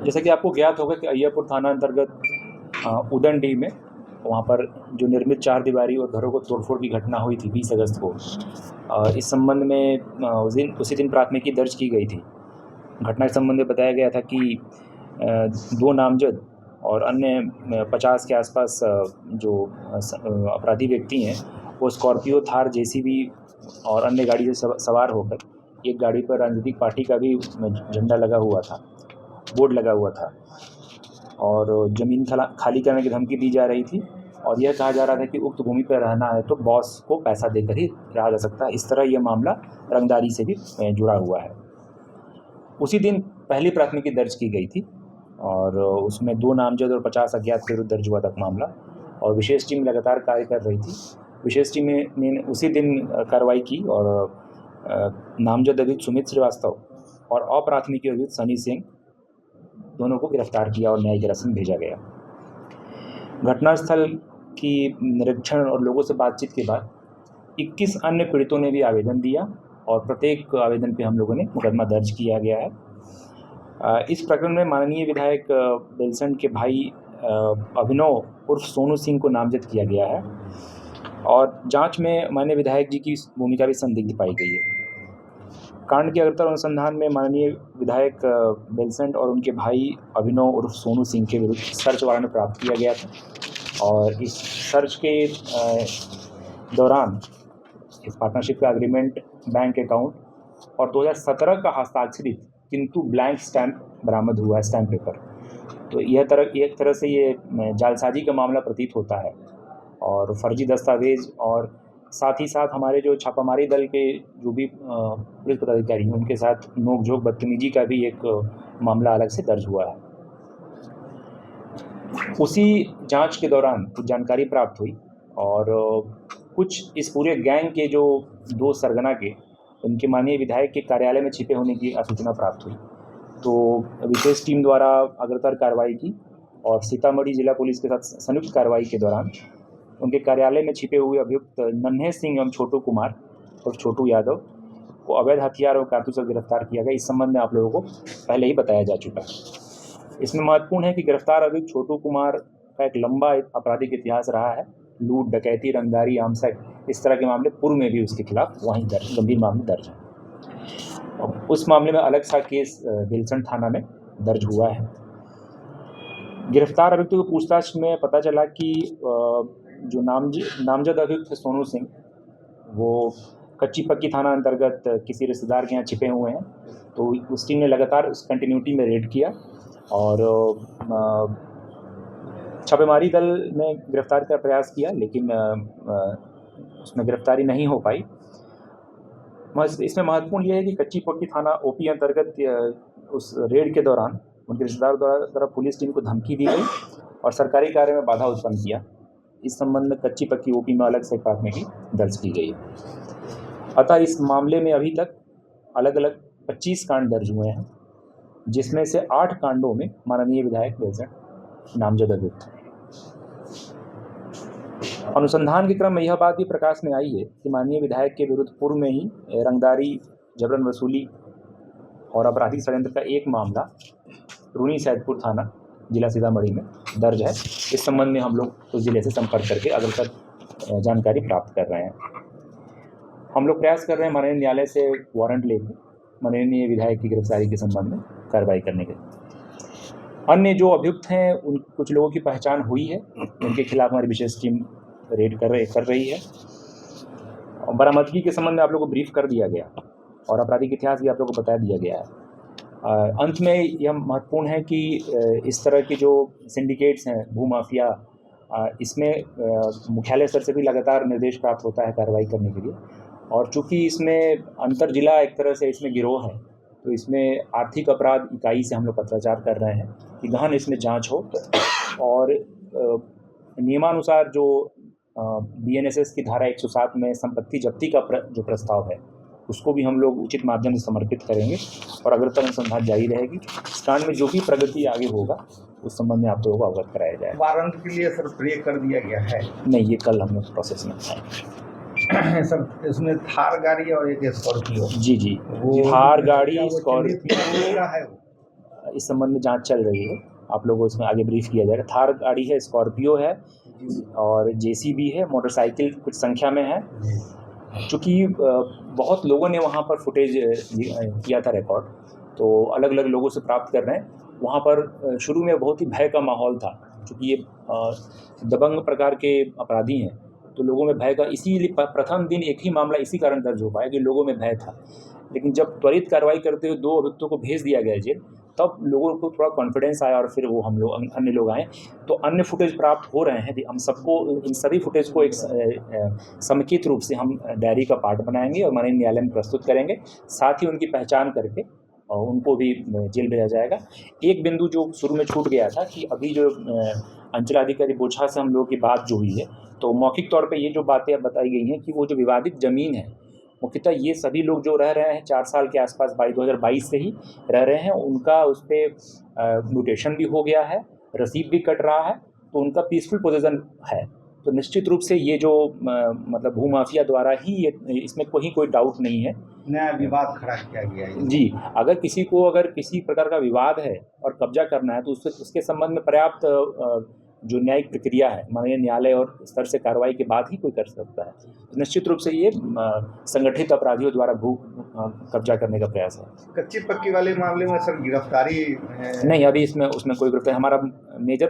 जैसा कि आपको ज्ञात होगा कि अय्यापुर थाना अंतर्गत उदनडीह में वहाँ पर जो निर्मित 4 दीवारी और घरों को तोड़फोड़ की घटना हुई थी 20 अगस्त को, इस संबंध में उसी दिन प्राथमिकी दर्ज की गई थी। घटना के संबंध में बताया गया था कि 2 नामजद और अन्य 50 के आसपास जो अपराधी व्यक्ति हैं वो स्कॉर्पियो, थार, जेसीबी और अन्य गाड़ी से सवार होकर एक गाड़ी पर राजनीतिक पार्टी का भी झंडा लगा हुआ था, बोर्ड लगा हुआ था और ज़मीन खाली करने की धमकी दी जा रही थी और यह कहा जा रहा था कि उक्त भूमि पर रहना है तो बॉस को पैसा देकर ही रहा जा सकता है। इस तरह यह मामला रंगदारी से भी जुड़ा हुआ है। उसी दिन पहली प्राथमिकी दर्ज की गई थी और उसमें 2 नामजद और 50 अज्ञात के विरुद्ध दर्ज हुआ था मामला और विशेष टीम लगातार कार्य कर रही थी। विशेष टीम ने उसी दिन कार्रवाई की और नामजद अभियुक्त सुमित श्रीवास्तव और अप्राथमिकी अभियुक्त सनी सिंह दोनों को गिरफ्तार किया और न्यायिक हिरासत में भेजा गया। घटनास्थल की निरीक्षण और लोगों से बातचीत के बाद 21 अन्य पीड़ितों ने भी आवेदन दिया और प्रत्येक आवेदन पे हम लोगों ने मुकदमा दर्ज किया गया है। इस प्रकरण में माननीय विधायक बेलसंड के भाई अभिनव उर्फ सोनू सिंह को नामजद किया गया है और जांच में माननीय विधायक जी की भूमिका भी संदिग्ध पाई गई है। कांड के अग्रतर अनुसंधान में माननीय विधायक बेलसंड और उनके भाई अभिनव उर्फ सोनू सिंह के विरुद्ध सर्च वारंट प्राप्त किया गया था और इस सर्च के दौरान इस पार्टनरशिप का एग्रीमेंट, बैंक अकाउंट और 2017 का हस्ताक्षरित किंतु ब्लैंक स्टैंप बरामद हुआ है, स्टैंप पेपर। तो एक तरह से ये जालसाजी का मामला प्रतीत होता है और फर्जी दस्तावेज और साथ ही साथ हमारे जो छापामारी दल के जो भी पुलिस पदाधिकारी हैं उनके साथ नोकझोंक, बदतमीजी का भी एक मामला अलग से दर्ज हुआ है। उसी जांच के दौरान कुछ जानकारी प्राप्त हुई और कुछ इस पूरे गैंग के जो 2 सरगना के उनके माननीय विधायक के कार्यालय में छिपे होने की सूचना प्राप्त हुई। तो विशेष टीम द्वारा अग्रतर कार्रवाई की और सीतामढ़ी जिला पुलिस के साथ संयुक्त कार्रवाई के दौरान उनके कार्यालय में छिपे हुए अभियुक्त नन्हे सिंह एवं छोटू कुमार और छोटू यादव को अवैध हथियार और कारतूस से गिरफ्तार किया गया। इस संबंध में आप लोगों को पहले ही बताया जा चुका है। इसमें महत्वपूर्ण है कि गिरफ्तार अभियुक्त छोटू कुमार का एक लंबा आपराधिक इतिहास रहा है। लूट, डकैती, रंगदारी, आमसक, इस तरह के मामले पूर्व में भी उसके खिलाफ वहीं गंभीर मामले दर्ज हैं। उस मामले में अलग सा केस बेलसंड थाना में दर्ज हुआ है। गिरफ्तार अभियुक्तों की पूछताछ में पता चला कि जो नामजद अभियुक्त है सोनू सिंह, वो कच्ची पक्की थाना अंतर्गत किसी रिश्तेदार के यहाँ छिपे हुए हैं। तो उस टीम ने लगातार उस कंटिन्यूटी में रेड किया और छापेमारी दल ने गिरफ्तार का प्रयास किया लेकिन उसमें गिरफ्तारी नहीं हो पाई। इसमें महत्वपूर्ण यह है कि कच्ची पक्की थाना ओपी अंतर्गत उस रेड के दौरान उनके रिश्तेदार द्वारा पुलिस टीम को धमकी दी गई और सरकारी कार्य में बाधा उत्पन्न किया। इस संबंध में कच्ची पक्की ओपी में अलग से प्राथमिकी दर्ज की गई है। अतः इस मामले में अभी तक अलग अलग 25 कांड दर्ज हुए हैं, जिसमें से 8 कांडों में माननीय विधायक बेलसंड नामजद अभियुक्त। अनुसंधान के क्रम में यह बात भी प्रकाश में आई है कि माननीय विधायक के विरुद्ध पूर्व में ही रंगदारी, जबरन वसूली और आपराधिक षड्यंत्र का एक मामला रूनी सैदपुर थाना जिला सीतामढ़ी में दर्ज है। इस संबंध में हम लोग उस जिले से संपर्क करके अग्रतर जानकारी प्राप्त कर रहे हैं। हम लोग प्रयास कर रहे हैं माननीय न्यायालय से वारंट लेकर माननीय विधायक की गिरफ्तारी के संबंध में कार्रवाई करने के। अन्य जो अभियुक्त हैं उन कुछ लोगों की पहचान हुई है, उनके खिलाफ हमारी विशेष टीम रेड कर रही है। बरामदगी के संबंध में आप लोगों को ब्रीफ कर दिया गया और आपराधिक इतिहास भी आप लोगों को बता दिया गया है। अंत में यह महत्वपूर्ण है कि इस तरह की जो सिंडिकेट्स हैं, भूमाफिया, इसमें मुख्यालय स्तर से भी लगातार निर्देश प्राप्त होता है कार्रवाई करने के लिए। और चूँकि इसमें अंतर जिला एक तरह से इसमें गिरोह है, तो इसमें आर्थिक अपराध इकाई से हम लोग पत्राचार कर रहे हैं कि गहन इसमें जांच हो और नियमानुसार जो BNSS की धारा 107 में संपत्ति जब्ती का जो प्रस्ताव है उसको भी हम लोग उचित माध्यम से समर्पित करेंगे और अग्रतर अनुसंधान जारी रहेगी। इस कांड में जो भी प्रगति आगे होगा उस संबंध में आप लोगों को अवगत कराया जाएगा। वारंट के लिए सर प्रे कर दिया गया है? नहीं, ये कल हम लोग प्रोसेस में आएंगे। सर इसमें थार गाड़ी और एक स्कॉर्पियो। जी, थार गाड़ी, स्कॉर्पियो है वो इस संबंध में जांच चल रही है, आप लोगों को इसमें आगे ब्रीफ किया जाएगा। थार गाड़ी है, स्कॉर्पियो है और जेसीबी है, मोटरसाइकिल कुछ संख्या में है। चूँकि बहुत लोगों ने वहाँ पर फुटेज किया था रिकॉर्ड, तो अलग अलग लोगों से प्राप्त कर रहे हैं। वहाँ पर शुरू में बहुत ही भय का माहौल था, क्योंकि ये दबंग प्रकार के अपराधी हैं, तो लोगों में भय का, इसीलिए प्रथम दिन एक ही मामला इसी कारण दर्ज हो पाया कि लोगों में भय था। लेकिन जब त्वरित कार्रवाई करते हुए 2 अभियुक्तों को भेज दिया गया जेल, तब लोगों को थोड़ा कॉन्फिडेंस आया और फिर वो हम लोग अन्य लोग आए। तो अन्य फुटेज प्राप्त हो रहे हैं, हम सबको इन सभी फुटेज को एक समेकित रूप से हम डायरी का पार्ट बनाएंगे और माननीय न्यायालय में प्रस्तुत करेंगे। साथ ही उनकी पहचान करके और उनको भी जेल भेजा जाएगा। एक बिंदु जो शुरू में छूट गया था कि अभी जो अंचलाधिकारी बोछा से हम लोगों की बात जो हुई है, तो मौखिक तौर पे ये जो बातें बताई गई हैं कि वो जो विवादित ज़मीन है, मुख्यतः ये सभी लोग जो रह रहे हैं 4 साल के आसपास 2022 से ही रह रहे हैं, उनका उस पर म्यूटेशन भी हो गया है, रसीद भी कट रहा है, तो उनका पीसफुल पोजीशन है। तो निश्चित रूप से ये जो मतलब भूमाफिया द्वारा ही ये, इसमें कोई डाउट नहीं है। नया विवाद खड़ा किया गया है जी, अगर किसी प्रकार का विवाद है और कब्जा करना है, तो उसके संबंध में पर्याप्त जो न्यायिक प्रक्रिया है, माननीय न्यायालय और स्तर से कार्रवाई के बाद ही कोई कर सकता है। तो निश्चित रूप से ये संगठित अपराधियों द्वारा भू कब्जा करने का प्रयास है। कच्ची पक्की वाले मामले में सर गिरफ्तारी नहीं, अभी उसमें कोई गिरफ्तारी, हमारा मेजर